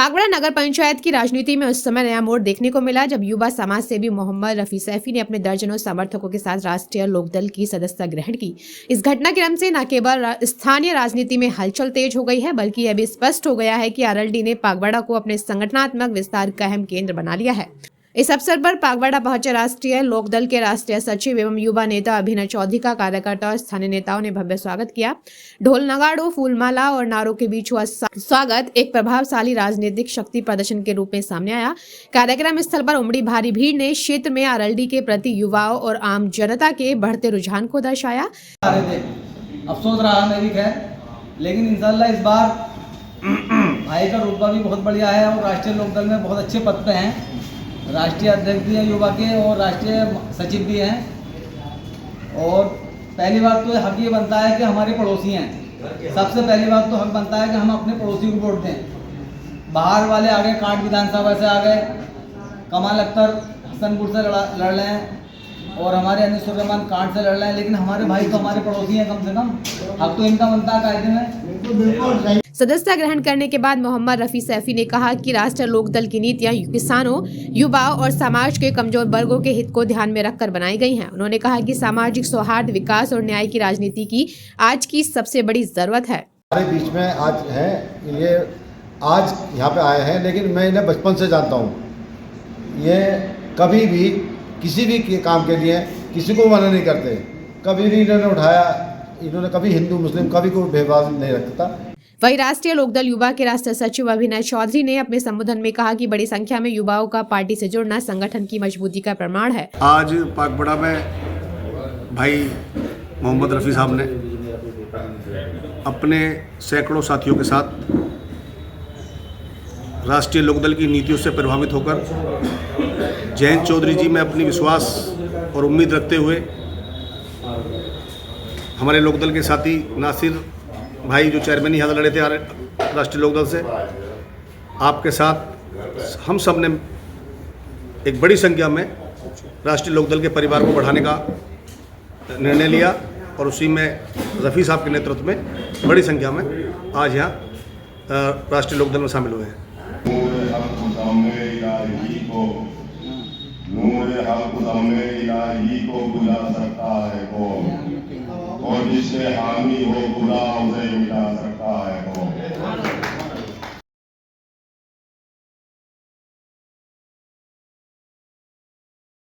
पागवाड़ा नगर पंचायत की राजनीति में उस समय नया मोड़ देखने को मिला जब युवा समाज सेवी मोहम्मद रफी सैफी ने अपने दर्जनों समर्थकों के साथ राष्ट्रीय लोकदल की सदस्यता ग्रहण की। इस घटनाक्रम से न केवल स्थानीय राजनीति में हलचल तेज हो गई है, बल्कि यह भी स्पष्ट हो गया है कि आरएलडी ने पागवाड़ा को अपने संगठनात्मक विस्तार का अहम केंद्र बना लिया है। इस अवसर पर पागवाड़ा पहुंचे राष्ट्रीय लोकदल के राष्ट्रीय सचिव एवं युवा नेता अभिनव चौधरी का कार्यकर्ता और स्थानीय नेताओं ने भव्य स्वागत किया। ढोल नगाड़ों, फूलमाला और नारों के बीच हुआ स्वागत एक प्रभावशाली राजनीतिक शक्ति प्रदर्शन के रूप में सामने आया। कार्यक्रम स्थल पर उमड़ी भारी भीड़ ने क्षेत्र में आरएलडी के प्रति युवाओं और आम जनता के बढ़ते रुझान को दर्शाया। अफसोस रहा मेरी खैर, लेकिन इंशाल्लाह इस बार भाई का रुतबा भी बहुत बढ़िया है और राष्ट्रीय लोकदल में बहुत अच्छे पद पे हैं। राष्ट्रीय अध्यक्ष भी हैं युवा के और राष्ट्रीय सचिव भी हैं। और पहली बात तो हक ये बनता है कि हमारे पड़ोसी हैं। सबसे पहली बात तो हक बनता है कि हम अपने पड़ोसी को वोट दें। बाहर वाले आ गए, काट विधानसभा से आ गए, कमाल अख्तर हसनपुर से लड़ रहे हैं और हमारे अनिस रहमान काट से लड़ रहे हैं, लेकिन हमारे भाई तो हमारे पड़ोसी हैं। कम से कम हक तो इनका बनता है कायदे में। सदस्यता ग्रहण करने के बाद मोहम्मद रफी सैफी ने कहा कि राष्ट्रीय लोकदल की नीतियां किसानों, युवाओं और समाज के कमजोर वर्गों के हित को ध्यान में रखकर बनाई गई हैं। उन्होंने कहा कि सामाजिक सौहार्द, विकास और न्याय की राजनीति की आज की सबसे बड़ी जरूरत है। हमारे बीच में आज है, ये आज यहाँ पे आए हैं, लेकिन मैं इन्हें बचपन से जानता हूँ। ये कभी भी किसी भी काम के लिए किसी को मना नहीं करते। कभी भी इन्होंने उठाया, इन्होंने कभी हिंदू मुस्लिम कभी कोई भेदभाव नहीं रखता। वहीं राष्ट्रीय लोकदल युवा के राष्ट्रीय सचिव अभिनव चौधरी ने अपने संबोधन में कहा कि बड़ी संख्या में युवाओं का पार्टी से जुड़ना संगठन की मजबूती का प्रमाण है। आज पागवाड़ा में भाई मोहम्मद रफी साहब ने अपने सैकड़ों साथियों के साथ राष्ट्रीय लोकदल की नीतियों से प्रभावित होकर जयंत चौधरी जी में अपनी विश्वास और उम्मीद रखते हुए हमारे लोकदल के साथी नासिर भाई जो चेयरमैन यहाँ लड़े थे राष्ट्रीय लोकदल से, आपके साथ हम सब ने एक बड़ी संख्या में राष्ट्रीय लोकदल के परिवार को बढ़ाने का निर्णय लिया और उसी में रफ़ी साहब के नेतृत्व में बड़ी संख्या में आज यहाँ राष्ट्रीय लोकदल में शामिल हुए हैं। और जिससे हामी हो बुला उसे मिटा सकता